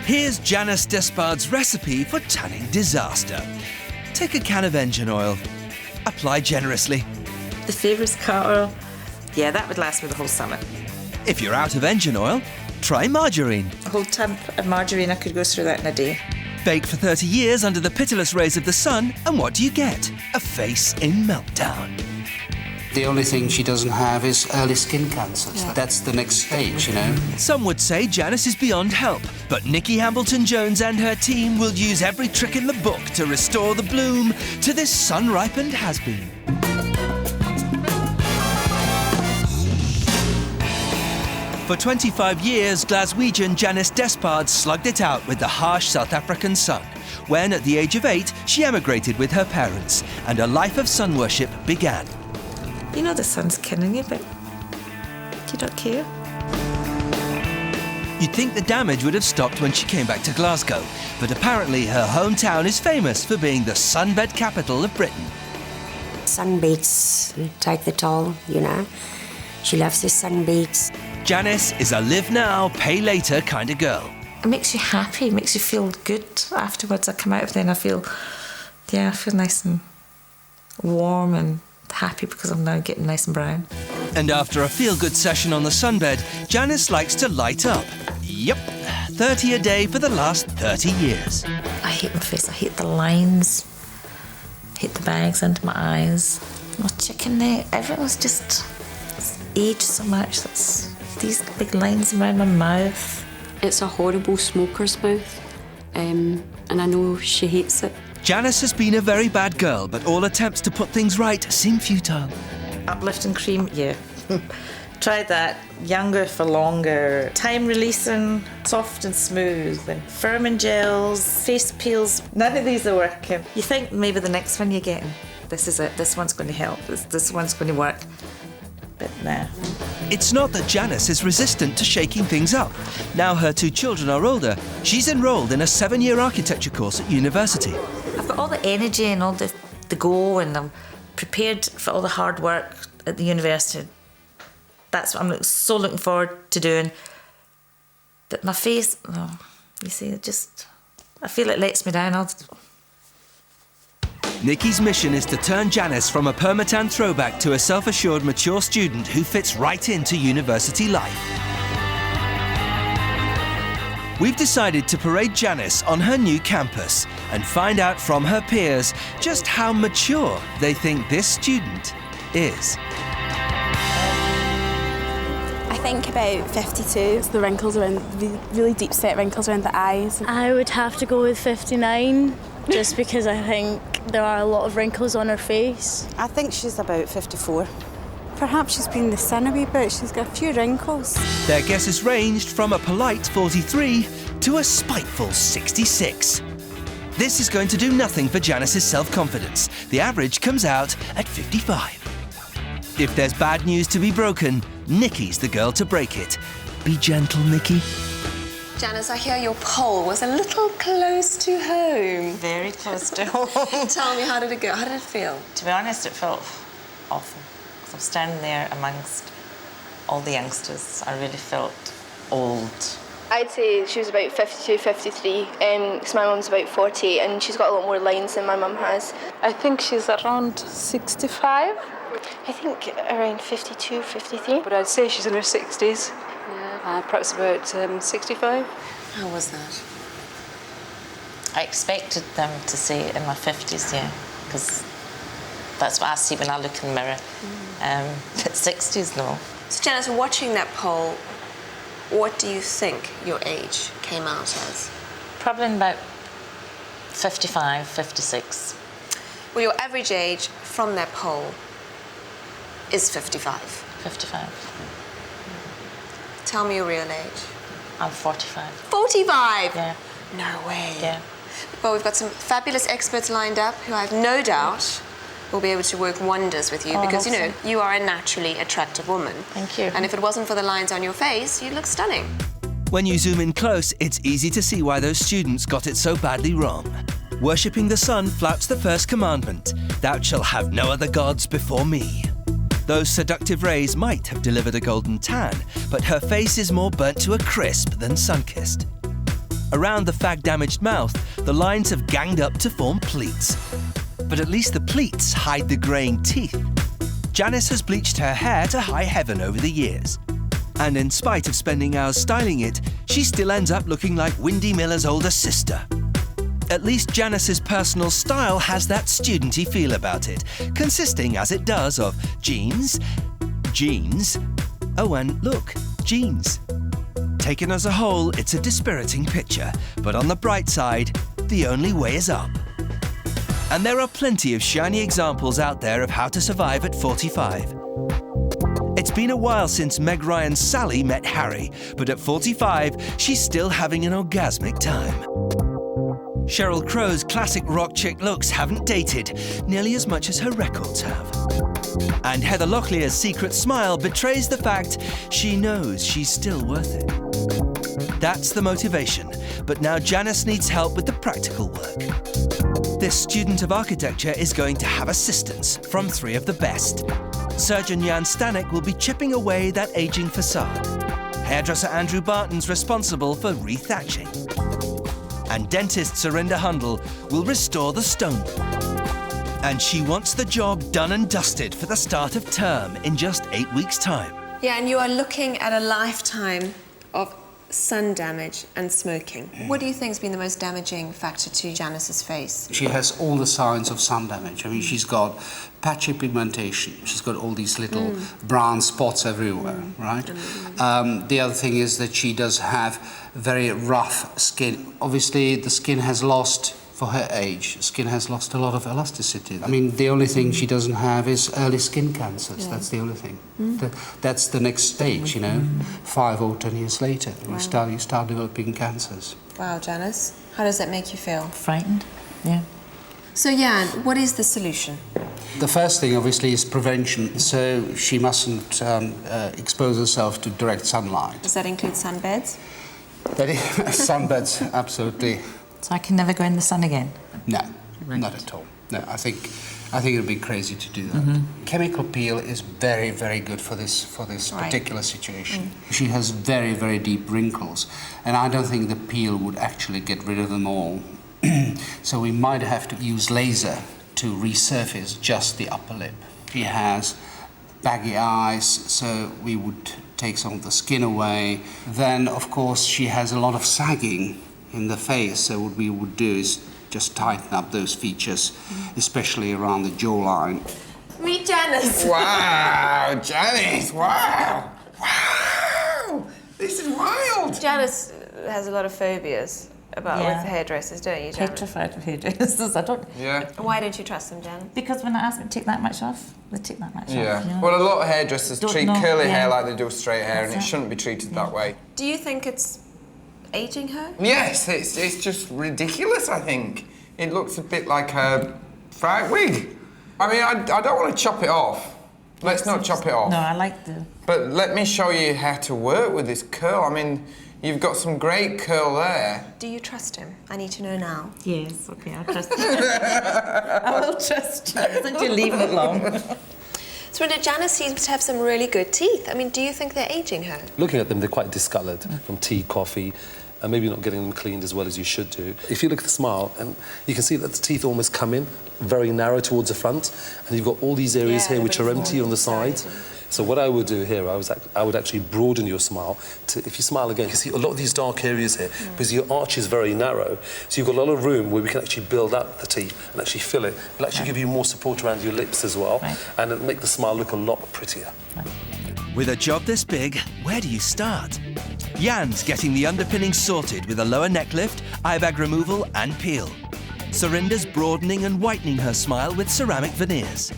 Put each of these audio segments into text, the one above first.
Here's Janice Despard's recipe for tanning disaster. Take a can of engine oil. Apply generously. The favourite's car oil. Yeah, that would last me the whole summer. If you're out of engine oil, try margarine. A whole tub of margarine, I could go through that in a day. Bake for 30 years under the pitiless rays of the sun, and what do you get? A face in meltdown. The only thing she doesn't have is early skin cancer. Yeah. That's the next stage, you know. Some would say Janice is beyond help, but Nikki Hambleton-Jones and her team will use every trick in the book to restore the bloom to this sun-ripened has-been. For 25 years, Glaswegian Janice Despard slugged it out with the harsh South African sun, when at the age of 8, she emigrated with her parents, and a life of sun worship began. You know the sun's killing you, but you don't care. You'd think the damage would have stopped when she came back to Glasgow, but apparently her hometown is famous for being the sunbed capital of Britain. Sunbeds take the toll, you know. She loves the sunbeds. Janice is a live now, pay later kind of girl. It makes you happy, it makes you feel good afterwards. I come out of there and I feel nice and warm and happy because I'm now getting nice and brown. And after a feel-good session on the sunbed, Janice likes to light up. Yep, 30 a day for the last 30 years. I hate my face, I hate the lines, I hate the bags under my eyes, my chicken neck, everything's just aged so much. That's these big lines around my mouth. It's a horrible smoker's mouth, and I know she hates it. Janice has been a very bad girl, but all attempts to put things right seem futile. Uplifting cream, yeah. Tried that. Younger for longer. Time releasing, soft and smooth. And firming gels, face peels. None of these are working. You think maybe the next one you're getting, this is it, this one's going to help, this one's going to work. But nah. It's not that Janice is resistant to shaking things up. Now her 2 children are older, she's enrolled in a 7-year architecture course at university. I've got all the energy and all the go, and I'm prepared for all the hard work at the university. That's what I'm so looking forward to doing. But my face, oh, you see, I feel it lets me down. Nikki's mission is to turn Janice from a permatan throwback to a self-assured, mature student who fits right into university life. We've decided to parade Janice on her new campus and find out from her peers just how mature they think this student is. I think about 52. It's the wrinkles around, the really deep set wrinkles around the eyes. I would have to go with 59, just because I think there are a lot of wrinkles on her face. I think she's about 54. Perhaps she's been in the sun a wee bit. She's got a few wrinkles. Their guesses ranged from a polite 43 to a spiteful 66. This is going to do nothing for Janice's self-confidence. The average comes out at 55. If there's bad news to be broken, Nikki's the girl to break it. Be gentle, Nikki. Janice, I hear your poll was a little close to home. Very close to home. Tell me, how did it go? How did it feel? To be honest, it felt awful. I'm standing there amongst all the youngsters. I really felt old. I'd say she was about 52, 53, because my mum's about 40 and she's got a lot more lines than my mum has. I think she's around 65. I think around 52, 53. But I'd say she's in her 60s. Yeah, perhaps about 65. How was that? I expected them to say it in my 50s, yeah, because that's what I see when I look in the mirror. But 60s, no. So Janice, watching that poll, what do you think your age came out as? Probably in about 55, 56. Well, your average age from that poll is 55. 55. Tell me your real age. I'm 45. 45? Yeah. No way. Yeah. Well, we've got some fabulous experts lined up who I have no doubt will be able to work wonders with you because, you know, you are a naturally attractive woman. Thank you. And if it wasn't for the lines on your face, you'd look stunning. When you zoom in close, it's easy to see why those students got it so badly wrong. Worshipping the sun flouts the first commandment, "Thou shalt have no other gods before me." Those seductive rays might have delivered a golden tan, but her face is more burnt to a crisp than sun-kissed. Around the fag-damaged mouth, the lines have ganged up to form pleats. But at least the pleats hide the greying teeth. Janice has bleached her hair to high heaven over the years. And in spite of spending hours styling it, she still ends up looking like Windy Miller's older sister. At least Janice's personal style has that studenty feel about it, consisting as it does of jeans, oh and look, jeans. Taken as a whole, it's a dispiriting picture, but on the bright side, the only way is up. And there are plenty of shiny examples out there of how to survive at 45. It's been a while since Meg Ryan's Sally met Harry, but at 45, she's still having an orgasmic time. Sheryl Crow's classic rock chick looks haven't dated nearly as much as her records have. And Heather Locklear's secret smile betrays the fact she knows she's still worth it. That's the motivation, but now Janice needs help with the practical work. This student of architecture is going to have assistance from 3 of the best. Surgeon Jan Stanek will be chipping away that aging facade. Hairdresser Andrew Barton's responsible for rethatching. And dentist Surinder Hundal will restore the stone. And she wants the job done and dusted for the start of term in just 8 weeks' time. Yeah, and you are looking at a lifetime of sun damage and smoking. What do you think has been the most damaging factor to Janice's face? She has all the signs of sun damage. I mean, she's got patchy pigmentation. She's got all these little brown spots everywhere, right? The other thing is that she does have very rough skin. Obviously, the skin has lost, for her age, skin has lost a lot of elasticity. I mean, the only thing she doesn't have is early skin cancers. That's the only thing. That's the next stage, you know. 5 or 10 years later, you start developing cancers. Wow, Janice, how does that make you feel? Frightened, yeah. So, Jan, what is the solution? The first thing, obviously, is prevention. So she mustn't expose herself to direct sunlight. Does that include sunbeds? That is, sunbeds, absolutely. So I can never go in the sun again? No, not at all. No, I think it would be crazy to do that. Chemical peel is very, very good for this particular situation. She has very, very deep wrinkles, and I don't think the peel would actually get rid of them all. So we might have to use laser to resurface just the upper lip. She has baggy eyes, so we would take some of the skin away. Then, of course, she has a lot of sagging in the face, so what we would do is just tighten up those features, especially around the jawline. Meet Janice. Wow, Janice, wow. Wow, this is wild. Janice has a lot of phobias with hairdressers, don't you, Janice? Petrified of hairdressers, I don't... Yeah. Why don't you trust them, Janice? Because when I ask them to take that much off, they take that much off. You know? Well, a lot of hairdressers treat curly hair like they do straight hair, and it shouldn't be treated that way. Do you think it's aging her? Yes, it's just ridiculous, I think. It looks a bit like a fright wig. I mean, I don't want to chop it off. Let's not chop it off. No, I like the... But let me show you how to work with this curl. I mean, you've got some great curl there. Do you trust him? I need to know now. Yes, okay, I'll trust you. I will trust you. Since you're leaving it long. So Janice seems to have some really good teeth. I mean, do you think they're aging her? Looking at them, they're quite discoloured from tea, coffee, and maybe not getting them cleaned as well as you should do. If you look at the smile, and you can see that the teeth almost come in very narrow towards the front, and you've got all these areas here which are empty on the sides. So what I would do here, I would actually broaden your smile. If you smile again, you can see a lot of these dark areas here, because your arch is very narrow. So you've got a lot of room where we can actually build up the teeth and actually fill it. It'll actually give you more support around your lips as well, and it'll make the smile look a lot prettier. With a job this big, where do you start? Jan's getting the underpinning sorted with a lower neck lift, eye bag removal and peel. Surinder's broadening and whitening her smile with ceramic veneers.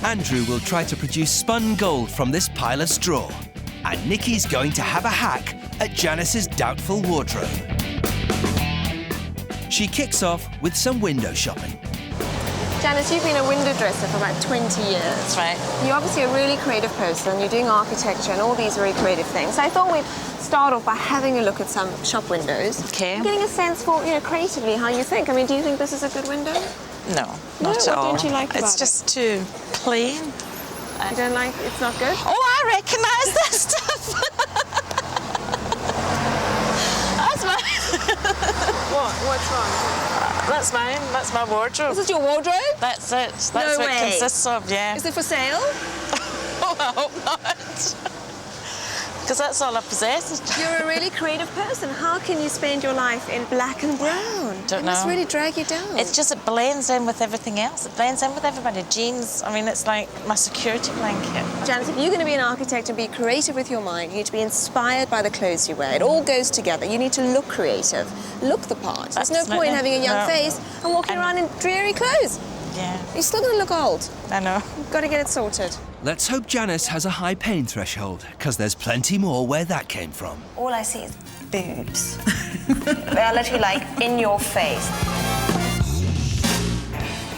Andrew will try to produce spun gold from this pile of straw. And Nikki's going to have a hack at Janice's doubtful wardrobe. She kicks off with some window shopping. Janice, you've been a window dresser for about 20 years. That's right. You're obviously a really creative person. You're doing architecture and all these very creative things. So I thought we'd start off by having a look at some shop windows. Okay. Getting a sense for, creatively how you think. I mean, do you think this is a good window? No, not at all. What don't you like about it? It's just too plain. You don't like it's not good? Oh, I recognise that stuff. That's my... That's mine. That's my wardrobe. This is your wardrobe? That's it. That's No what way. it consists of, yeah. Is it for sale? Oh, I hope not. Because that's all I possess. You're a really creative person. How can you spend your life in black and brown? Don't It must know. really drag you down. It's just, it blends in with everything else. It blends in with everybody. Jeans, I mean, it's like my security blanket. Janice, if you're going to be an architect and be creative with your mind, you need to be inspired by the clothes you wear. It all goes together. You need to look creative, look the part. There's no point in having a young face and walking around in dreary clothes. Yeah. You're still going to look old. I know. You've got to get it sorted. Let's hope Janice has a high pain threshold, because there's plenty more where that came from. All I see is boobs. They are literally like in your face.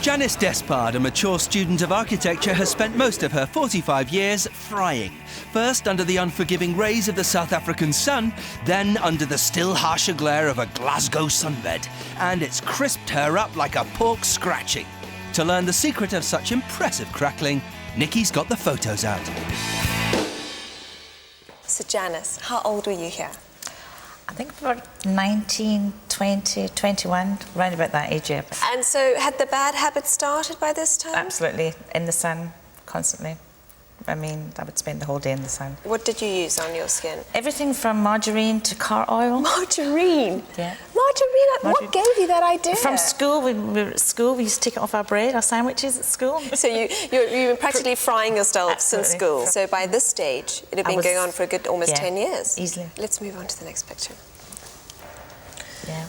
Janice Despard, a mature student of architecture, has spent most of her 45 years frying. First under the unforgiving rays of the South African sun, then under the still harsher glare of a Glasgow sunbed. And it's crisped her up like a pork scratching. To learn the secret of such impressive crackling, Nikki's got the photos out. So Janice, how old were you here? I think about 19, 20, 21, round about that age, yeah. And so had the bad habit started by this time? Absolutely. In the sun, constantly. I mean, I would spend the whole day in the sun. What did you use on your skin? Everything from margarine to car oil. Margarine? Yeah. Margarine? What gave you that idea? From school, when we were at school, we used to take it off our bread, our sandwiches at school. So you were practically frying yourself since school. So by this stage, it had been going on for a good almost 10 years. Easily. Let's move on to the next picture. Yeah.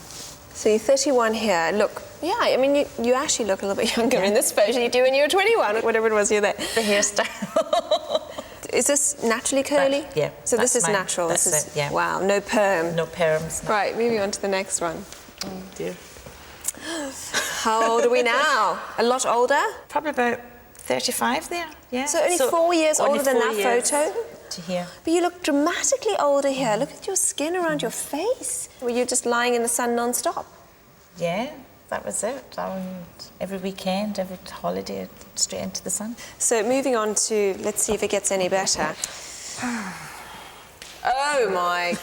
So you're 31 here. Look, yeah, I mean, you actually look a little bit younger in this photo you do when you were 21, whatever it was you're there. The hairstyle. Is this naturally curly? Yeah. So this is mine. natural. That's this is it, yeah. Wow, no perm. No perms. No. Right, moving on to the next one. Oh dear. How old are we now? A lot older? Probably about 35 there. Yeah. So only 4 years older than that photo? To here. But you look dramatically older here. Look at your skin around your face. Were you just lying in the sun non-stop? Yeah, that was it. Every weekend, every holiday, straight into the sun. So moving on to, let's see if it gets any better. Oh my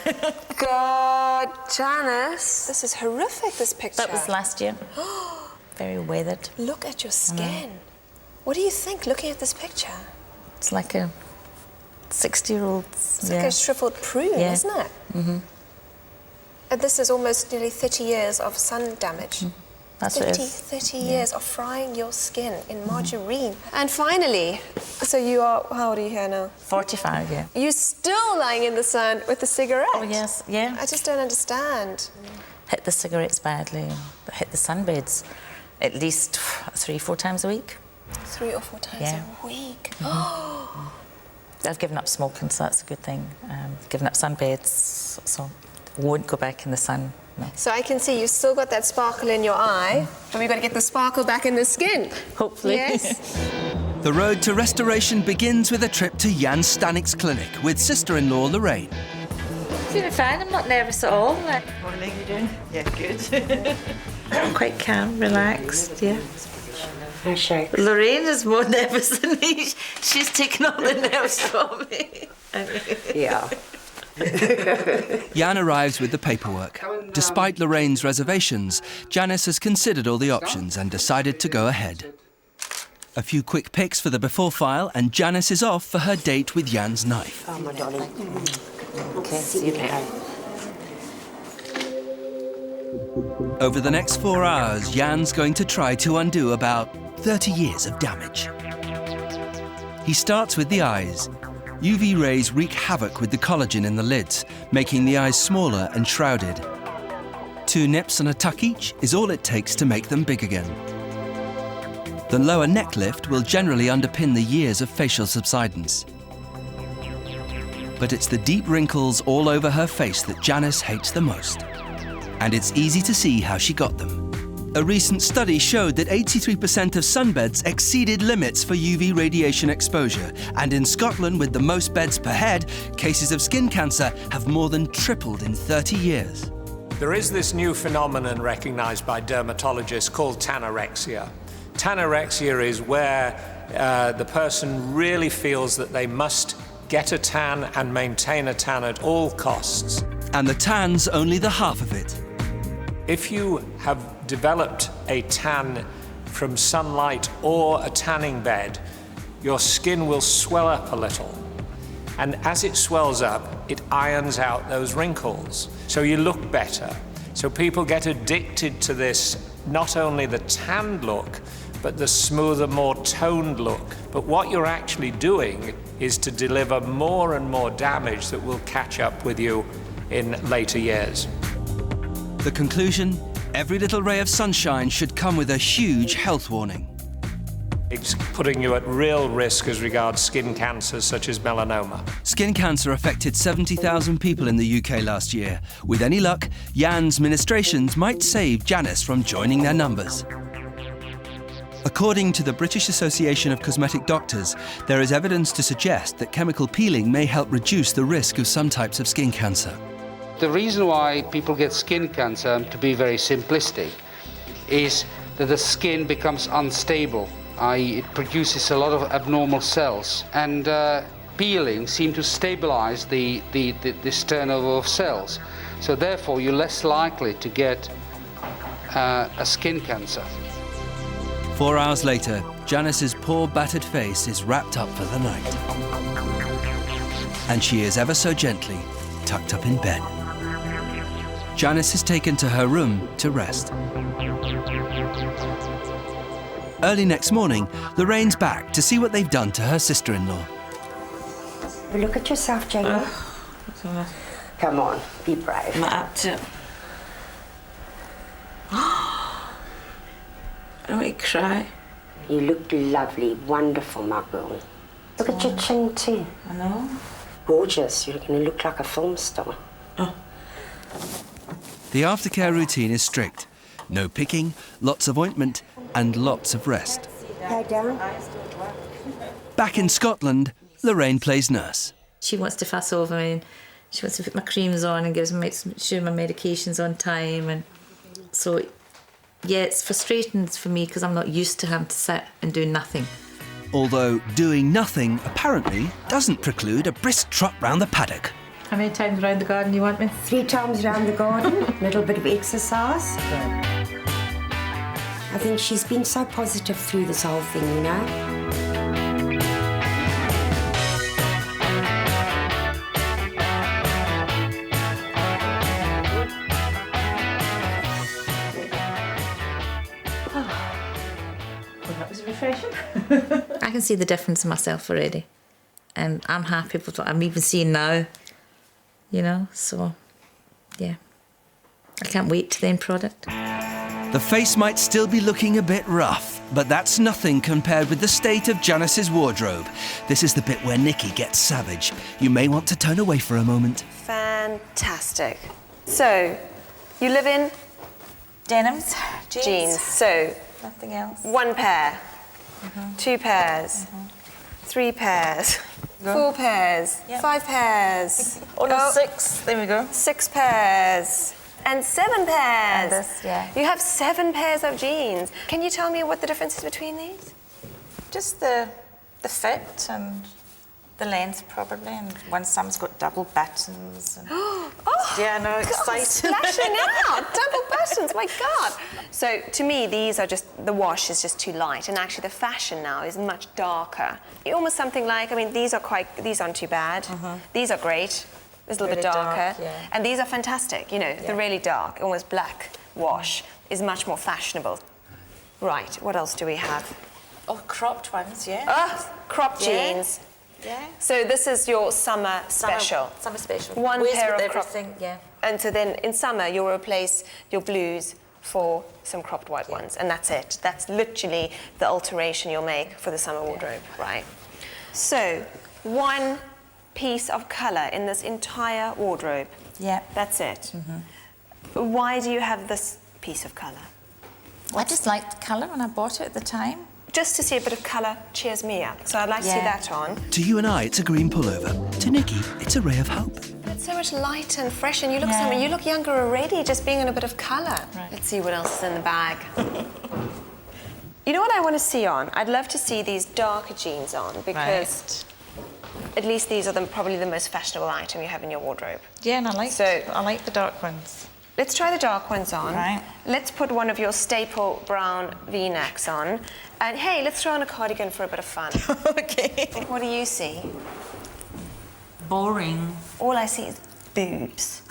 God, Janice. This is horrific, this picture. That was last year. Very weathered. Look at your skin. What do you think looking at this picture? It's like a 60-year-old. It's like a shriveled prune, isn't it? Mm-hmm. And this is almost nearly 30 years of sun damage. That's 30 years of frying your skin in margarine. And finally, so you are, how old are you here now? 45, yeah. You're still lying in the sun with a cigarette? Oh, yes, yeah. I just don't understand. Hit the cigarettes badly, hit the sunbeds at least 3-4 times a week. 3 or 4 times a week? Mm-hmm. I've given up smoking, so that's a good thing. Given up sunbeds, so won't go back in the sun. No. So I can see you've still got that sparkle in your eye, but we've got to get the sparkle back in the skin. Hopefully. Yes. The road to restoration begins with a trip to Jan Stanik's clinic with sister-in-law Lorraine. Feeling fine, I'm not nervous at all. Morning, you doing? Yeah, good. I'm quite calm, relaxed, yeah. Sure. Lorraine is more nervous than me. She's taken all the nerves from me. Yeah. Jan arrives with the paperwork. Despite Lorraine's reservations, Janice has considered all the options and decided to go ahead. A few quick pics for the before file, and Janice is off for her date with Jan's knife. Oh, my darling. Okay, see you later. Over the next 4 hours, Jan's going to try to undo about 30 years of damage. He starts with the eyes. UV rays wreak havoc with the collagen in the lids, making the eyes smaller and shrouded. 2 nips and a tuck each is all it takes to make them big again. The lower neck lift will generally underpin the years of facial subsidence. But it's the deep wrinkles all over her face that Janice hates the most. And it's easy to see how she got them. A recent study showed that 83% of sunbeds exceeded limits for UV radiation exposure, and in Scotland, with the most beds per head, cases of skin cancer have more than tripled in 30 years. There is this new phenomenon recognised by dermatologists called tanorexia. Tanorexia is where the person really feels that they must get a tan and maintain a tan at all costs. And the tan's only the half of it. If you have developed a tan from sunlight or a tanning bed, your skin will swell up a little. And as it swells up, it irons out those wrinkles. So you look better. So people get addicted to this, not only the tanned look, but the smoother, more toned look. But what you're actually doing is to deliver more and more damage that will catch up with you in later years. The conclusion? Every little ray of sunshine should come with a huge health warning. It's putting you at real risk as regards skin cancers such as melanoma. Skin cancer affected 70,000 people in the UK last year. With any luck, Jan's ministrations might save Janice from joining their numbers. According to the British Association of Cosmetic Doctors, there is evidence to suggest that chemical peeling may help reduce the risk of some types of skin cancer. The reason why people get skin cancer, to be very simplistic, is that the skin becomes unstable, i.e. it produces a lot of abnormal cells, and peeling seems to stabilize this turnover of cells. So therefore you're less likely to get a skin cancer. 4 hours later, Janice's poor battered face is wrapped up for the night. And she is ever so gently tucked up in bed. Janice is taken to her room to rest. Early next morning, Lorraine's back to see what they've done to her sister-in-law. Look at yourself, Jamie. Come on, be brave. I'm up to it. I don't want to cry. You look lovely, wonderful, my girl. Look at your chin too. I know. Gorgeous. You're going to look like a film star. The aftercare routine is strict. No picking, lots of ointment, and lots of rest. Lie down. Back in Scotland, Lorraine plays nurse. She wants to fuss over me, and she wants to put my creams on and gives me sure my medications on time, and so yeah, it's frustrating for me because I'm not used to having to sit and do nothing. Although doing nothing apparently doesn't preclude a brisk trot round the paddock. How many times around the garden you want me? 3 times around the garden, a little bit of exercise. I think she's been so positive through this whole thing, you know. That was refreshing. I can see the difference in myself already, and I'm happy with what I'm even seeing now, you know, so yeah, I can't wait to the end product. The face might still be looking a bit rough, but that's nothing compared with the state of Janice's wardrobe. This is the bit where Nikki gets savage. You may want to turn away for a moment. Fantastic. So, you live in? Denims, jeans. So, nothing else. 1 pair, 2 pairs, 3 pairs, 4 pairs, 5 pairs. Oh no, 6. There we go. 6 pairs. And 7 pairs. And this, yeah. You have 7 pairs of jeans. Can you tell me what the difference is between these? Just the fit and the length probably, and some's got double buttons. And yeah, no, exciting. Splashing out, double buttons, my God. So to me, these are just, the wash is just too light, and actually the fashion now is much darker. Almost something like, I mean, these aren't too bad. These are great. It's a little bit darker. Dark, yeah. And these are fantastic, you know, the really dark, almost black wash is much more fashionable. Right, what else do we have? Oh, cropped ones, yeah. Oh, cropped jeans. Yeah. So this is your summer special. Summer special. 1 pair of everything, yeah. And so then in summer you'll replace your blues for some cropped white ones, and that's it. That's literally the alteration you'll make for the summer wardrobe, right? So 1 piece of colour in this entire wardrobe. Yeah. That's it. Why do you have this piece of colour? I just liked the colour when I bought it at the time. Just to see a bit of colour cheers me up, so I'd like to see that on. To you and I, it's a green pullover. To Nikki, it's a ray of hope. It's so much lighter and fresh, and you look you look younger already, just being in a bit of colour. Right. Let's see what else is in the bag. You know what I want to see on? I'd love to see these darker jeans on, because at least these are probably the most fashionable item you have in your wardrobe. Yeah, and I like the dark ones. Let's try the dark ones on. Right. Let's put one of your staple brown V-necks on. And hey, let's throw on a cardigan for a bit of fun. Okay. What do you see? Boring. All I see is boobs.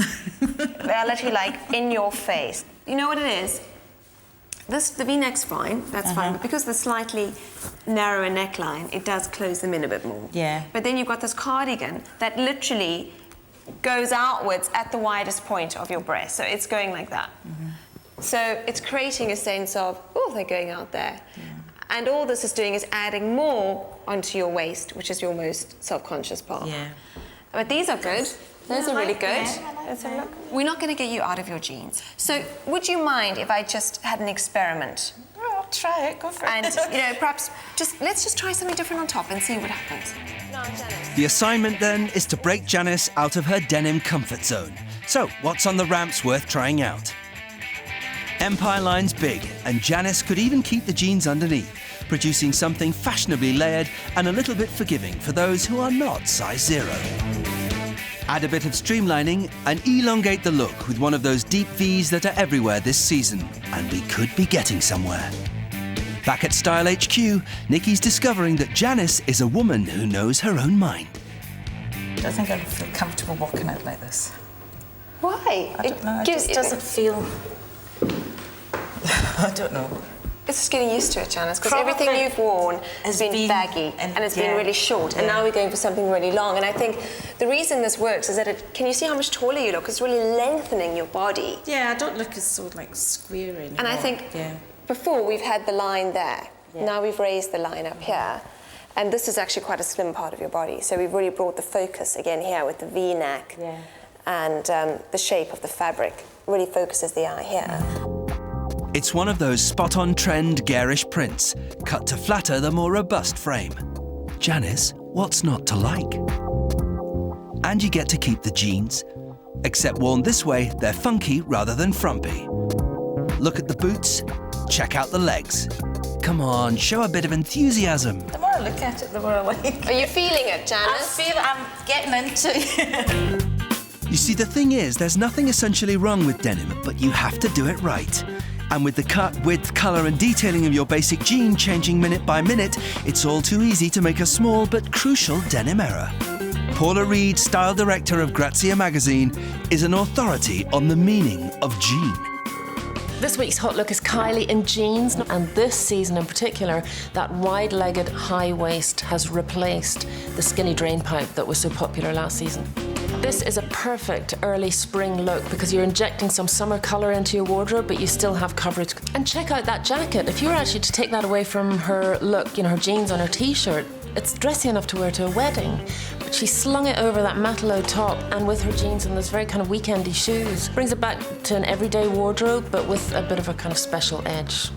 They're literally like in your face. You know what it is? The V-neck's fine, that's fine, but because of the slightly narrower neckline, it does close them in a bit more. Yeah. But then you've got this cardigan that literally goes outwards at the widest point of your breast. So it's going like that. So it's creating a sense of, oh, they're going out there. Yeah. And all this is doing is adding more onto your waist, which is your most self-conscious part. Yeah. But these are good. Those are really good. Let's have a look. We're not going to get you out of your jeans. So would you mind if I just had an experiment? Oh, I'll try it. Go for it. And, you know, perhaps let's just try something different on top and see what happens. The assignment then is to break Janice out of her denim comfort zone. So, what's on the ramps worth trying out? Empire line's big, and Janice could even keep the jeans underneath, producing something fashionably layered and a little bit forgiving for those who are not size 0. Add a bit of streamlining and elongate the look with one of those deep V's that are everywhere this season, and we could be getting somewhere. Back at Style HQ, Nikki's discovering that Janice is a woman who knows her own mind. I think I'd feel comfortable walking out like this. Why? I don't know, it just doesn't feel... I don't know. It's just getting used to it, Janice, because everything you've worn has been baggy and it's been really short, and now we're going for something really long. And I think the reason this works is that can you see how much taller you look? It's really lengthening your body. Yeah, I don't look as so like square anymore. And I think before we've had the line there. Now we've raised the line up here. And this is actually quite a slim part of your body. So we've really brought the focus again here with the V-neck and the shape of the fabric really focuses the eye here. It's one of those spot-on trend garish prints, cut to flatter the more robust frame. Janice, what's not to like? And you get to keep the jeans. Except worn this way, they're funky rather than frumpy. Look at the boots, check out the legs. Come on, show a bit of enthusiasm. The more I look at it, the more I like. Are you feeling it, Janice? I'm getting into it. You see, the thing is, there's nothing essentially wrong with denim, but you have to do it right. And with the cut, width, colour and detailing of your basic jean changing minute by minute, it's all too easy to make a small but crucial denim error. Paula Reed, style director of Grazia magazine, is an authority on the meaning of jean. This week's hot look is Kylie in jeans, and this season in particular, that wide-legged high waist has replaced the skinny drain pipe that was so popular last season. This is a perfect early spring look because you're injecting some summer colour into your wardrobe, but you still have coverage. And check out that jacket. If you were actually to take that away from her look, you know, her jeans on her t-shirt, it's dressy enough to wear to a wedding. But she slung it over that Matelot top and with her jeans and those very kind of weekendy shoes. Brings it back to an everyday wardrobe, but with a bit of a kind of special edge.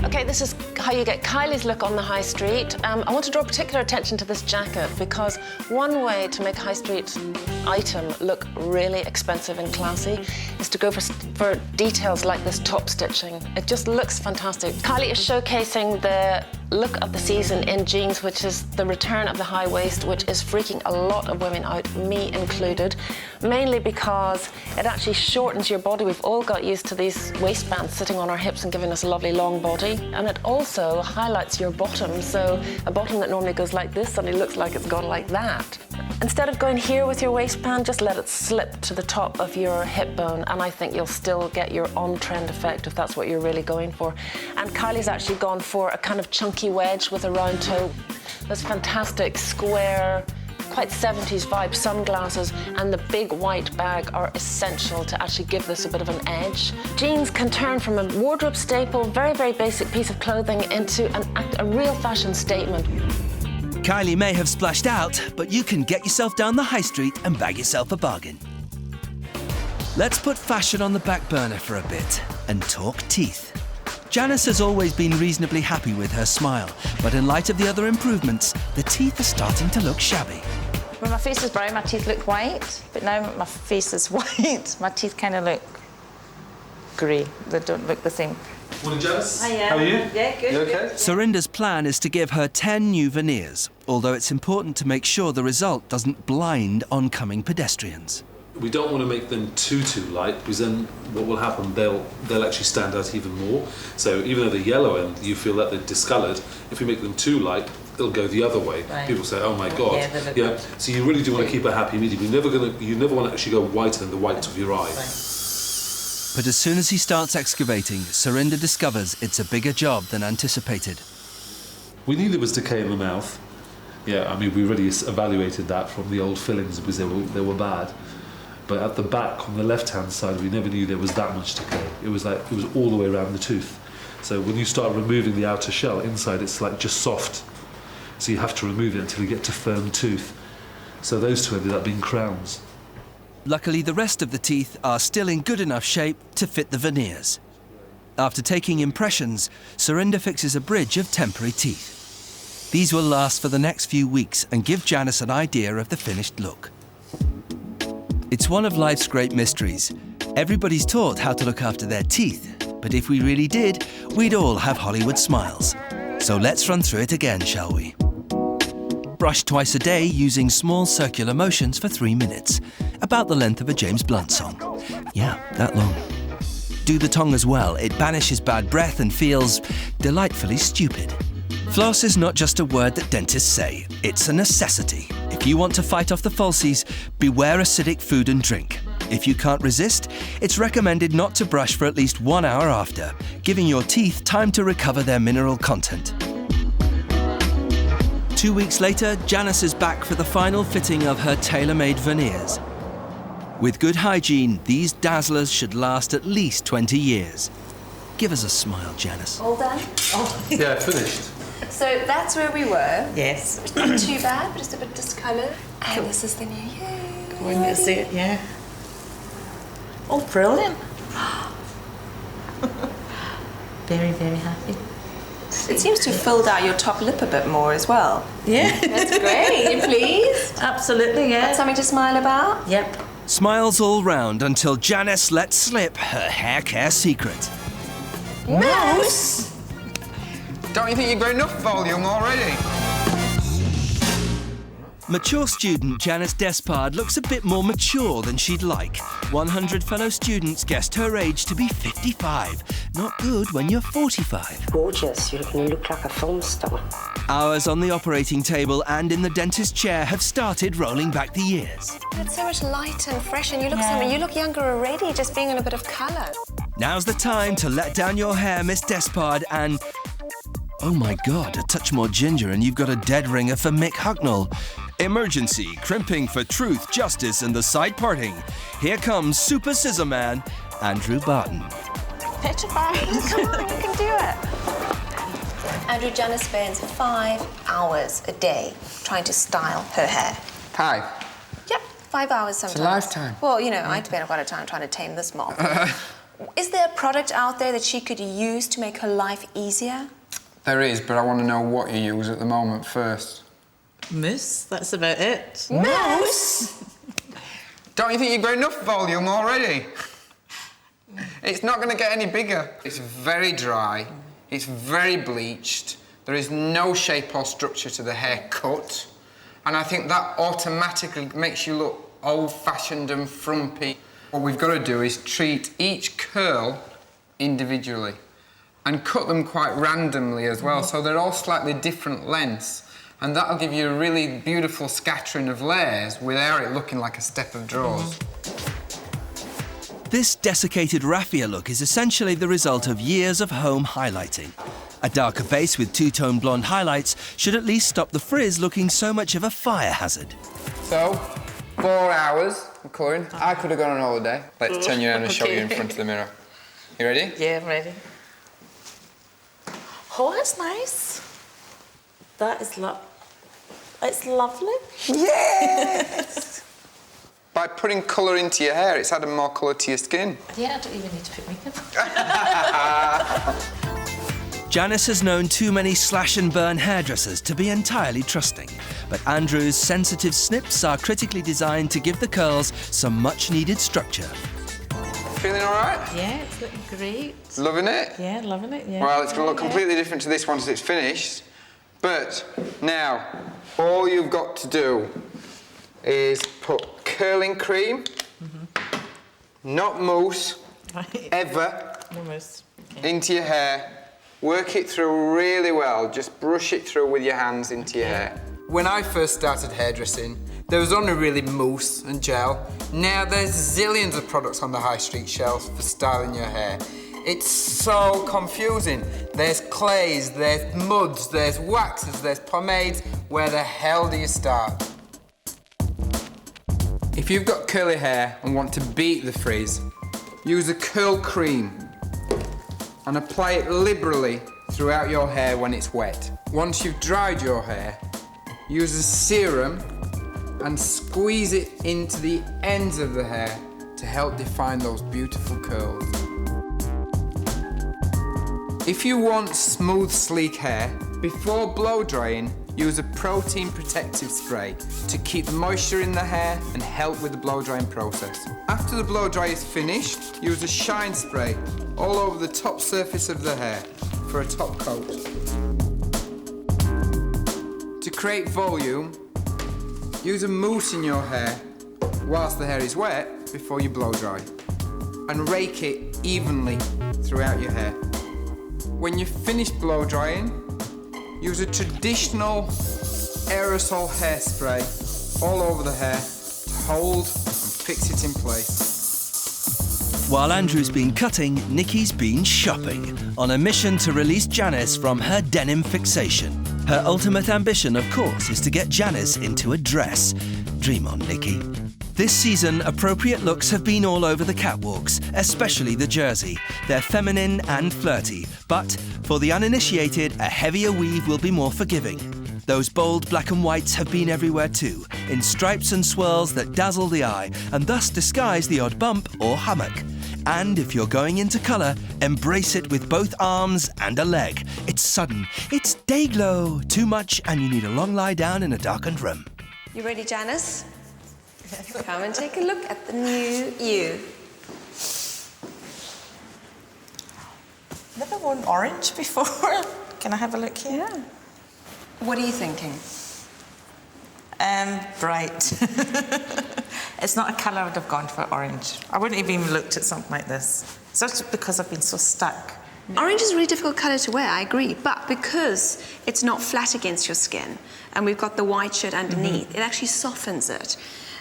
Okay, this is how you get Kylie's look on the high street. I want to draw particular attention to this jacket because one way to make a high street item look really expensive and classy is to go for details like this top stitching. It just looks fantastic. Kylie is showcasing the look of the season in jeans, which is the return of the high waist, which is freaking a lot of women out, me included, mainly because it actually shortens your body. We've all got used to these waistbands sitting on our hips and giving us a lovely long body. And it also highlights your bottom, so a bottom that normally goes like this suddenly looks like it's gone like that. Instead of going here with your waistband, just let it slip to the top of your hip bone, and I think you'll still get your on-trend effect if that's what you're really going for. And Kylie's actually gone for a kind of chunky wedge with a round toe. Those fantastic square, quite 70s vibe sunglasses and the big white bag are essential to actually give this a bit of an edge. Jeans can turn from a wardrobe staple, very, very basic piece of clothing into a real fashion statement. Kylie may have splashed out, but you can get yourself down the high street and bag yourself a bargain. Let's put fashion on the back burner for a bit and talk teeth. Janice has always been reasonably happy with her smile, but in light of the other improvements, the teeth are starting to look shabby. When my face was brown, my teeth looked white, but now my face is white. My teeth kind of look grey. They don't look the same. Morning, Janice. Hiya. How are you? Yeah, good. You okay? Sorinda's plan is to give her 10 new veneers, although it's important to make sure the result doesn't blind oncoming pedestrians. We don't want to make them too light, because then what will happen, they'll actually stand out even more. So even though they're yellow and you feel that they're discoloured, if we make them too light, it'll go the other way. Right. People say, oh my God. Yeah. So you really do want to keep a happy medium. You never want to actually go whiter than the white of your eye. But as soon as he starts excavating, Surinder discovers it's a bigger job than anticipated. We knew there was decay in the mouth. Yeah, I mean, we already evaluated that from the old fillings because they were bad. But at the back, on the left-hand side, we never knew there was that much decay. It was all the way around the tooth. So when you start removing the outer shell, inside it's like just soft. So you have to remove it until you get to firm tooth. So those two ended up being crowns. Luckily, the rest of the teeth are still in good enough shape to fit the veneers. After taking impressions, Surinder fixes a bridge of temporary teeth. These will last for the next few weeks and give Janice an idea of the finished look. It's one of life's great mysteries. Everybody's taught how to look after their teeth, but if we really did, we'd all have Hollywood smiles. So let's run through it again, shall we? Brush twice a day using small circular motions for 3 minutes, about the length of a James Blunt song. Yeah, that long. Do the tongue as well. It banishes bad breath and feels delightfully stupid. Floss is not just a word that dentists say, it's a necessity. If you want to fight off the falsies, beware acidic food and drink. If you can't resist, it's recommended not to brush for at least 1 hour after, giving your teeth time to recover their mineral content. 2 weeks later, Janice is back for the final fitting of her tailor-made veneers. With good hygiene, these dazzlers should last at least 20 years. Give us a smile, Janice. All done? Yeah, finished. So that's where we were. Yes. It's not too bad, just a bit discoloured. And this is the new you. Going to see it, yeah. Oh, brilliant. Very, very happy. It seems to have filled out your top lip a bit more as well. Yeah. That's great. You pleased? Absolutely, yeah. That's something to smile about? Yep. Smiles all round until Janice lets slip her hair care secret. Mouse! Don't you think you've got enough volume already? Mature student Janice Despard looks a bit more mature than she'd like. 100 fellow students guessed her age to be 55. Not good when you're 45. Gorgeous. You're going to look like a film star. Hours on the operating table and in the dentist's chair have started rolling back the years. It's so much lighter and fresh, and you look younger already, just being in a bit of colour. Now's the time to let down your hair, Miss Despard, and... oh my God, a touch more ginger and you've got a dead ringer for Mick Hucknall. Emergency, crimping for truth, justice and the side parting. Here comes Super Scissor Man, Andrew Barton. Petrified. Come on, you can do it. Andrew, Janice spends 5 hours a day trying to style her hair. 5? Yep, 5 hours sometimes. It's a lifetime. Well, you know, I spent quite a time trying to tame this mob. Is there a product out there that she could use to make her life easier? There is, but I want to know what you use at the moment first. Mousse, that's about it. Mouse? Don't you think you've got enough volume already? It's not going to get any bigger. It's very dry, it's very bleached, there is no shape or structure to the haircut, and I think that automatically makes you look old-fashioned and frumpy. What we've got to do is treat each curl individually and cut them quite randomly as well, so they're all slightly different lengths. And that'll give you a really beautiful scattering of layers without it looking like a step of drawers. This desiccated raffia look is essentially the result of years of home highlighting. A darker base with two-tone blonde highlights should at least stop the frizz looking so much of a fire hazard. So, 4 hours of colouring. I could have gone on holiday. Let's turn you around and show you in front of the mirror. You ready? Yeah, I'm ready. Oh, that's nice. That is it's lovely. Yes! By putting colour into your hair, it's added more colour to your skin. Yeah, I don't even need to put makeup on. Janice has known too many slash and burn hairdressers to be entirely trusting, but Andrew's sensitive snips are critically designed to give the curls some much-needed structure. Feeling all right? Yeah, it's looking great. Loving it? Yeah, loving it, yeah. Well, it's going to look completely different to this once it's finished. But now, all you've got to do is put curling cream Not mousse, ever, No mousse. Okay. into your hair. Work it through really well. Just brush it through with your hands into your hair. When I first started hairdressing, there was only really mousse and gel. Now there's zillions of products on the high street shelves for styling your hair. It's so confusing. There's clays, there's muds, there's waxes, there's pomades. Where the hell do you start? If you've got curly hair and want to beat the frizz, use a curl cream and apply it liberally throughout your hair when it's wet. Once you've dried your hair, use a serum and squeeze it into the ends of the hair to help define those beautiful curls. If you want smooth, sleek hair, before blow drying, use a protein protective spray to keep the moisture in the hair and help with the blow drying process. After the blow dry is finished, use a shine spray all over the top surface of the hair for a top coat. To create volume, use a mousse in your hair whilst the hair is wet before you blow dry, and rake it evenly throughout your hair. When you've finished blow drying, use a traditional aerosol hairspray all over the hair to hold and fix it in place. While Andrew's been cutting, Nikki's been shopping, on a mission to release Janice from her denim fixation. Her ultimate ambition, of course, is to get Janice into a dress. Dream on, Nikki. This season, appropriate looks have been all over the catwalks, especially the jersey. They're feminine and flirty, but for the uninitiated, a heavier weave will be more forgiving. Those bold black and whites have been everywhere too, in stripes and swirls that dazzle the eye and thus disguise the odd bump or hummock. And if you're going into colour, embrace it with both arms and a leg. It's sudden, it's day glow, too much, and you need a long lie down in a darkened room. You ready, Janice? Come and take a look at the new you. Never worn orange before. Can I have a look here? Yeah. What are you thinking? Bright. It's not a colour I would have gone for orange. I wouldn't have even looked at something like this. It's just because I've been so stuck. Orange is a really difficult colour to wear, I agree, but because it's not flat against your skin and we've got the white shirt underneath, it actually softens it.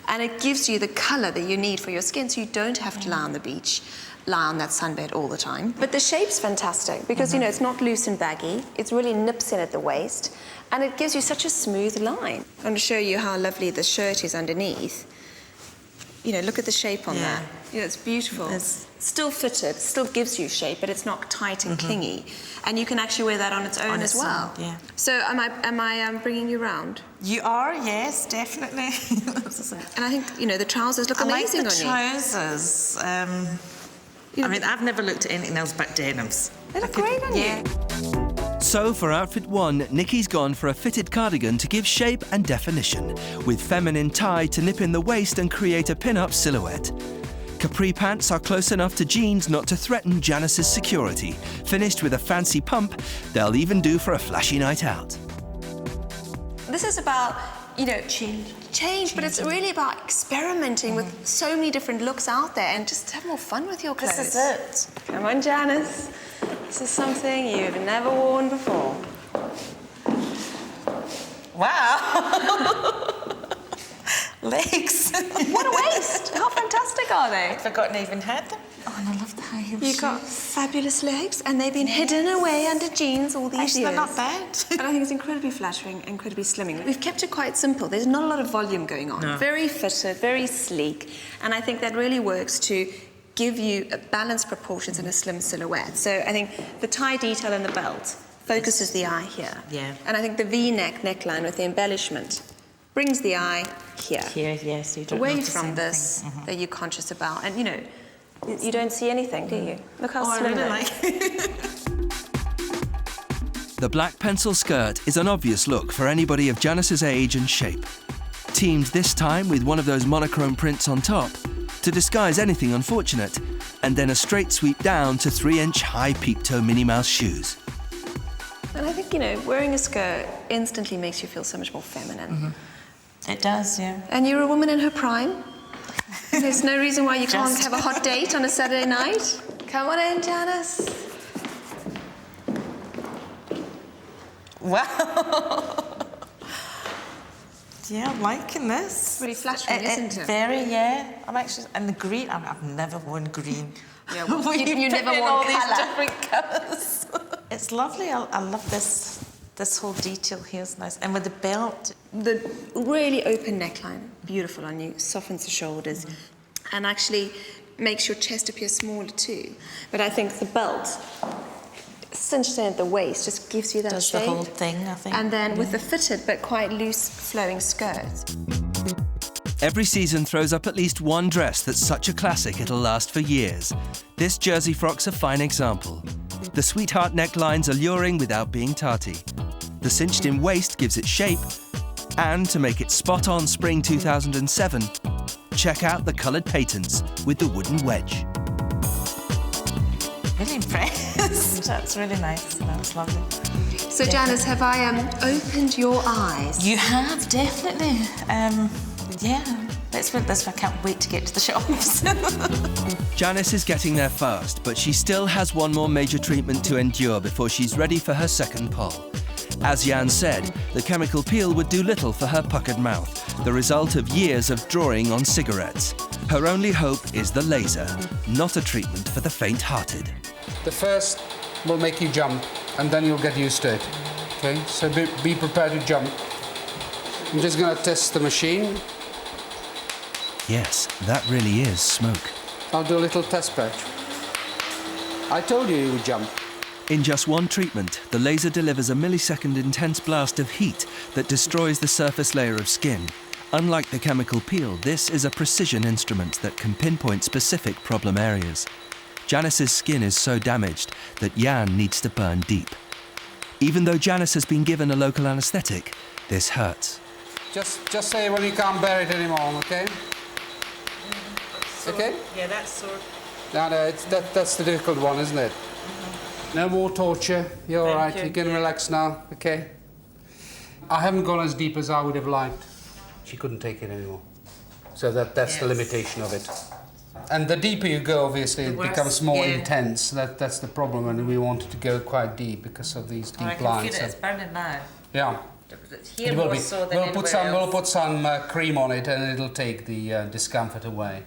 And it gives you the colour that you need for your skin, so you don't have to lie on the beach, lie on that sunbed all the time. But the shape's fantastic because, you know, it's not loose and baggy. It's really nips in at the waist, and it gives you such a smooth line. I'm going to show you how lovely the shirt is underneath. You know, look at the shape on that. You know, it's beautiful. It's still fitted, still gives you shape, but it's not tight and clingy. And you can actually wear that on its own as well. Yeah. So am I bringing you round? You are, yes, definitely. And I think, you know, the trousers look amazing on you. I like the trousers. I mean, I've never looked at anything else but denims. They look great on you. So for outfit one, Nikki's gone for a fitted cardigan to give shape and definition, with feminine tie to nip in the waist and create a pin-up silhouette. Capri pants are close enough to jeans not to threaten Janice's security. Finished with a fancy pump, they'll even do for a flashy night out. This is about, you know, change, but it's really about experimenting with so many different looks out there and just have more fun with your clothes. This is it. Come on, Janice. This is something you've never worn before. Wow. Legs. What a waist. How fantastic are they? I'd forgotten I even had them. Oh, and I love the high heel shoes. You've got fabulous legs, and they've been hidden away under jeans all these Actually, years. they're not bad. And I think it's incredibly flattering, incredibly slimming. We've kept it quite simple. There's not a lot of volume going on. No. Very fitted, very sleek, and I think that really works to give you a balanced proportions and a slim silhouette. So I think the tie detail in the belt focuses the eye here. Yeah. And I think the V-neck neckline with the embellishment brings the eye here. Here, yes, you don't away notice from anything. this that you're conscious about. And, you know, you don't see anything, do you? Look how slim I really it is. The black pencil skirt is an obvious look for anybody of Janice's age and shape. Teamed this time with one of those monochrome prints on top to disguise anything unfortunate, and then a straight sweep down to 3-inch high peep-toe Minnie Mouse shoes. And I think, you know, wearing a skirt instantly makes you feel so much more feminine. It does, yeah. And you're a woman in her prime. There's no reason why you can't have a hot date on a Saturday night. Come on in, Janice. Wow. Yeah, I'm liking this. Really flattering, isn't it? Very, yeah. I'm actually, and the green, I've never worn green. Yeah, well, you never worn all colour. these different colours. It's lovely. I love this. This whole detail here is nice. And with the belt. The really open neckline, beautiful on you, softens the shoulders, and actually makes your chest appear smaller too. But I think the belt, cinched in at the waist, just gives you that Does shape. the whole thing, I think. And then with the fitted but quite loose flowing skirt. Every season throws up at least one dress that's such a classic it'll last for years. This jersey frock's a fine example. The sweetheart neckline's alluring without being tarty. The cinched-in waist gives it shape. And to make it spot-on spring 2007, check out the coloured patents with the wooden wedge. Really impressed. That's really nice. That's lovely. So, Janice, have I opened your eyes? You have, definitely. Yeah. Let's put it this way, I can't wait to get to the shops. Janice is getting there fast, but she still has one more major treatment to endure before she's ready for her second poll. As Jan said, the chemical peel would do little for her puckered mouth, the result of years of drawing on cigarettes. Her only hope is the laser, not a treatment for the faint-hearted. The first will make you jump, and then you'll get used to it. Okay, so be prepared to jump. I'm just going to test the machine. Yes, that really is smoke. I'll do a little test patch. I told you would jump. In just one treatment, the laser delivers a millisecond intense blast of heat that destroys the surface layer of skin. Unlike the chemical peel, this is a precision instrument that can pinpoint specific problem areas. Janice's skin is so damaged that Jan needs to burn deep. Even though Janice has been given a local anaesthetic, this hurts. Just say when you can't bear it anymore, okay? Okay? Yeah, that's sore. No, that's the difficult one, isn't it? No more torture. You're all right. You can relax now, okay? I haven't gone as deep as I would have liked. She couldn't take it anymore. So that's the limitation of it. And the deeper you go, obviously, it becomes more intense. That's the problem, and we wanted to go quite deep because of these deep lines. I can feel it. It's burning now. Yeah. Here more so than we'll put some cream on it, and it'll take the discomfort away.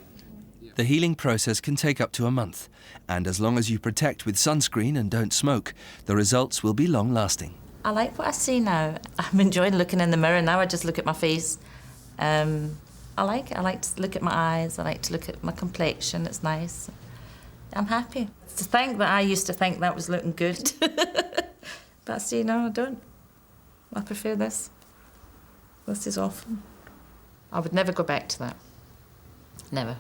The healing process can take up to a month, and as long as you protect with sunscreen and don't smoke, the results will be long-lasting. I like what I see now. I'm enjoying looking in the mirror now. I just look at my face. I like it. I like to look at my eyes. I like to look at my complexion. It's nice. I'm happy. To think that I used to think that was looking good. But I see, no, I don't. I prefer this. This is awful. I would never go back to that. Never.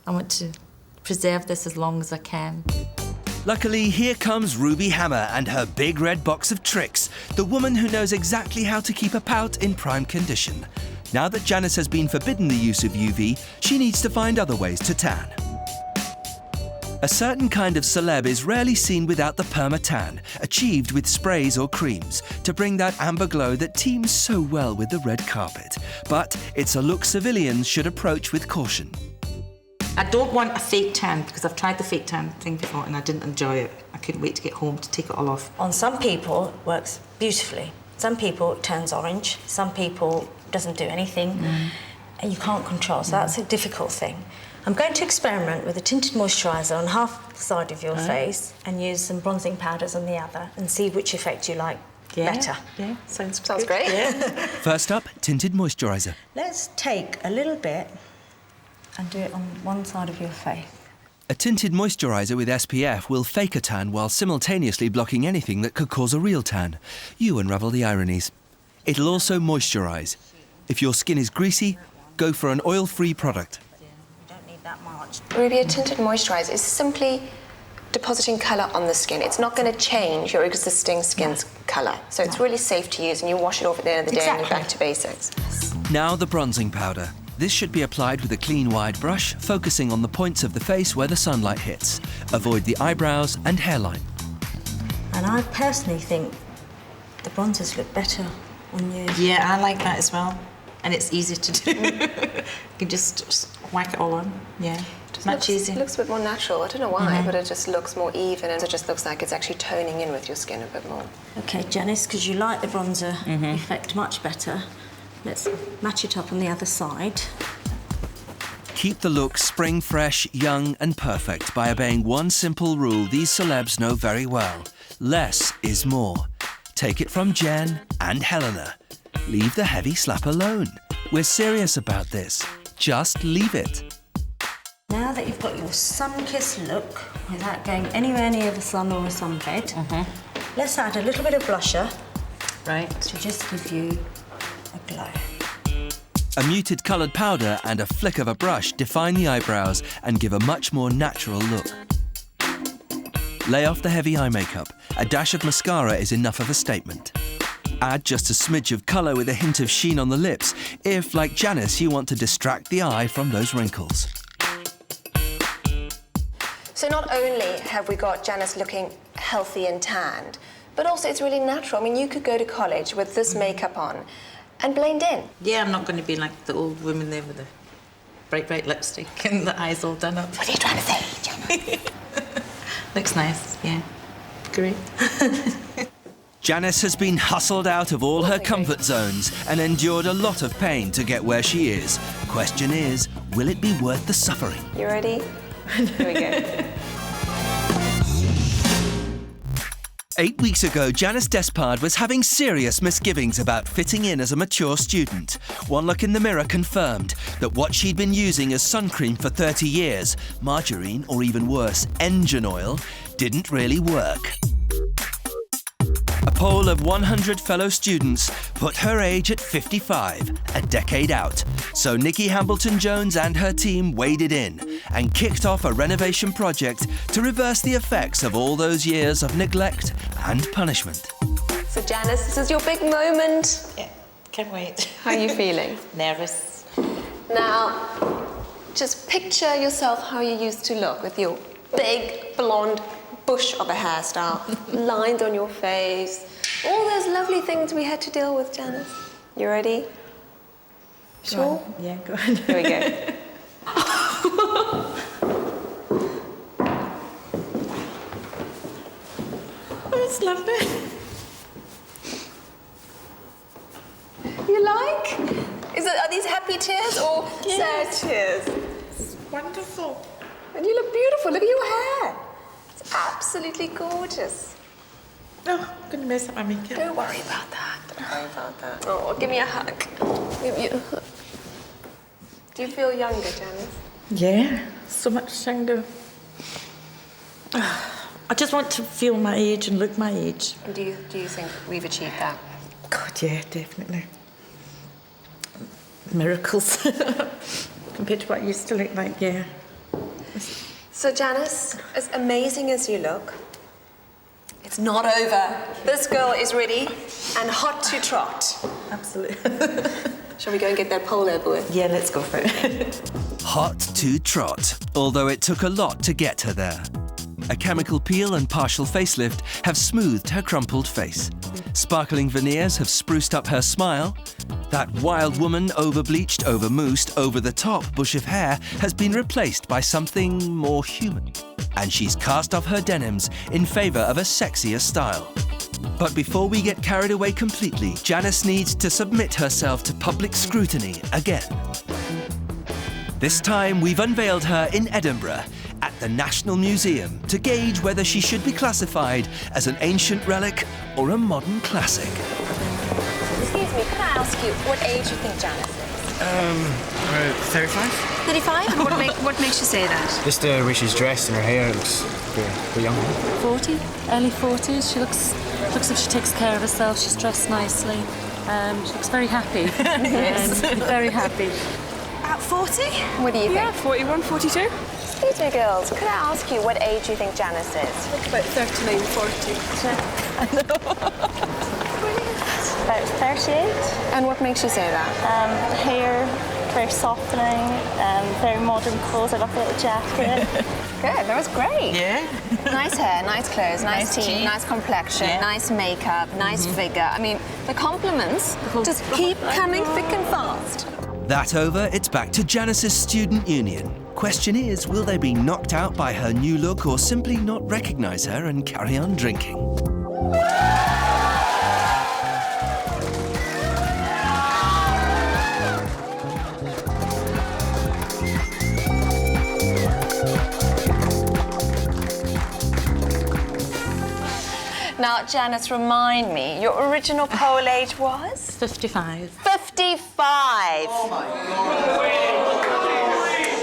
I want to preserve this as long as I can. Luckily, here comes Ruby Hammer and her big red box of tricks, the woman who knows exactly how to keep a pout in prime condition. Now that Janice has been forbidden the use of UV, she needs to find other ways to tan. A certain kind of celeb is rarely seen without the perma-tan, achieved with sprays or creams, to bring that amber glow that teams so well with the red carpet. But it's a look civilians should approach with caution. I don't want a fake tan, because I've tried the fake tan thing before and I didn't enjoy it. I couldn't wait to get home to take it all off. On some people, it works beautifully. Some people, it turns orange. Some people, it doesn't do anything. And you can't control, so that's a difficult thing. I'm going to experiment with a tinted moisturiser on half the side of your face and use some bronzing powders on the other and see which effect you like better. Yeah, sounds great. Yeah. First up, tinted moisturiser. Let's take a little bit and do it on one side of your face. A tinted moisturiser with SPF will fake a tan while simultaneously blocking anything that could cause a real tan. You unravel the ironies. It'll also moisturise. If your skin is greasy, go for an oil-free product. You don't need that much. Ruby, a tinted moisturiser is simply depositing colour on the skin. It's not going to change your existing skin's colour. So it's really safe to use, and you wash it off at the end of the day and you're back to basics. Now the bronzing powder. This should be applied with a clean, wide brush, focusing on the points of the face where the sunlight hits. Avoid the eyebrows and hairline. And I personally think the bronzers look better on you. Yeah, I like that as well. and it's easy to do. You can just whack it all on, yeah. Much easier. It looks a bit more natural. I don't know why, but it just looks more even, and it just looks like it's actually toning in with your skin a bit more. OK, Janice, because you like the bronzer effect much better, let's match it up on the other side. Keep the look spring fresh, young and perfect by obeying one simple rule these celebs know very well. Less is more. Take it from Jen and Helena. Leave the heavy slap alone. We're serious about this. Just leave it. Now that you've got your sun-kissed look, without going anywhere near the sun or a sunbed, let's add a little bit of blusher, right, to just give you a glow. A muted coloured powder and a flick of a brush define the eyebrows and give a much more natural look. Lay off the heavy eye makeup. A dash of mascara is enough of a statement. Add just a smidge of colour with a hint of sheen on the lips if, like Janice, you want to distract the eye from those wrinkles. So not only have we got Janice looking healthy and tanned, but also it's really natural. I mean, you could go to college with this makeup on and blend in. Yeah, I'm not going to be like the old woman there with the bright lipstick and the eyes all done up. What are you trying to say, Janice? Looks nice, yeah. Great. Janice has been hustled out of all her comfort zones and endured a lot of pain to get where she is. Question is, will it be worth the suffering? You ready? Here we go. 8 weeks ago, Janice Despard was having serious misgivings about fitting in as a mature student. One look in the mirror confirmed that what she'd been using as sun cream for 30 years, margarine or even worse, engine oil, didn't really work. A poll of 100 fellow students put her age at 55, a decade out. So Nikki Hambleton-Jones and her team waded in and kicked off a renovation project to reverse the effects of all those years of neglect and punishment. So Janice, this is your big moment. Yeah, can't wait. How are you feeling? Nervous. Now, just picture yourself how you used to look with your big blonde bush of a hairstyle, lines on your face, all those lovely things we had to deal with, Janice. You ready? Sure? Yeah, go on. Here we go. Oh, it's lovely. You like? Are these happy tears or sad tears? It's wonderful. And you look beautiful. Look at your hair. It's absolutely gorgeous. Oh, I'm going to mess up my makeup. Don't worry about that. Don't worry about that. Oh, give me a hug. Give you a hug. Do you feel younger, Janice? Yeah, so much younger. I just want to feel my age and look my age. Do you think we've achieved that? God, yeah, definitely. Miracles. Compared to what I used to look like, yeah. So, Janice, as amazing as you look, it's not over. This girl is ready and hot to trot. Absolutely. Shall we go and get that pole over with? Yeah, let's go for it. Hot to trot, although it took a lot to get her there. A chemical peel and partial facelift have smoothed her crumpled face. Sparkling veneers have spruced up her smile. That wild woman, over-bleached, over-moosed, over-the-top bush of hair has been replaced by something more human. And she's cast off her denims in favour of a sexier style. But before we get carried away completely, Janice needs to submit herself to public scrutiny again. This time we've unveiled her in Edinburgh at the National Museum to gauge whether she should be classified as an ancient relic or a modern classic. Excuse me, could I ask you what age you think Janice is? 35. 35? What makes you say that? Just the way she's dressed and her hair looks very young. 40, early 40s. She looks as if she takes care of herself. She's dressed nicely. She looks very happy. Yes. Very happy. At 40? What do you think? Yeah, 41, 42. Excuse me, girls. Could I ask you what age you think Janice is? About 39, 40. I know. About 38. And what makes you say that? Hair, very softening, very modern clothes. I got a little jacket. Good, that was great. Yeah. Nice hair, nice clothes, nice teeth, teeth. nice complexion, Yeah. nice makeup, nice figure. I mean, the compliments just keep coming thick and fast. That over, it's back to Janice's student union. Question is, will they be knocked out by her new look or simply not recognise her and carry on drinking? Now, Janice, remind me, your original poll age was? 55. 55! Oh my God!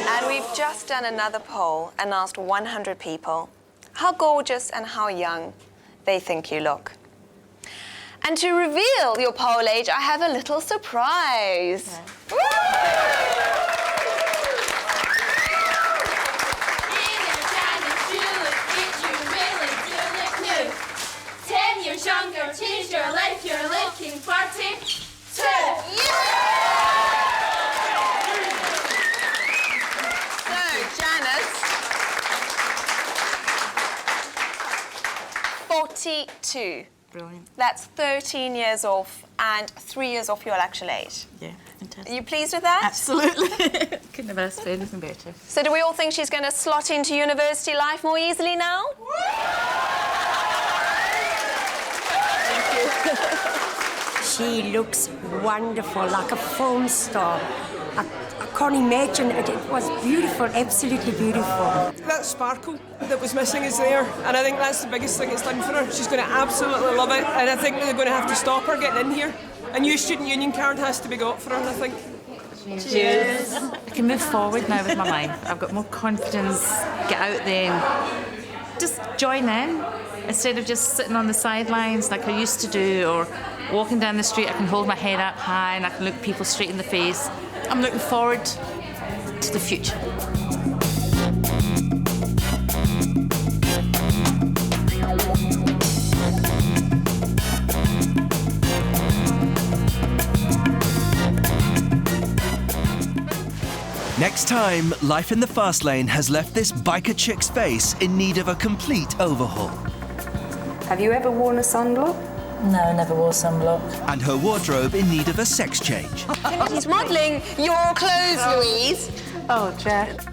And we've just done another poll and asked 100 people how gorgeous and how young they think you look. And to reveal your poll age, I have a little surprise. Okay. Younger, change your life, you're looking 42. So, Janice, 42. Brilliant. That's 13 years off and 3 years off your actual age. Yeah, fantastic. Are you pleased with that? Absolutely. Couldn't have asked for anything better. So do we all think she's going to slot into university life more easily now? She looks wonderful, like a film star. I can't imagine it. It was beautiful, absolutely beautiful. That sparkle that was missing is there, and I think that's the biggest thing it's done for her. She's going to absolutely love it, and I think they're going to have to stop her getting in here. A new student union card has to be got for her, I think. Cheers. I can move forward now with my life. I've got more confidence, get out there and just join in. Instead of just sitting on the sidelines like I used to do, or walking down the street, I can hold my head up high and I can look people straight in the face. I'm looking forward to the future. Next time, life in the fast lane has left this biker chick's face in need of a complete overhaul. Have you ever worn a sunblock? No, I never wore sunblock. And her wardrobe in need of a sex change. He's modelling your clothes, Louise. Oh, Jack.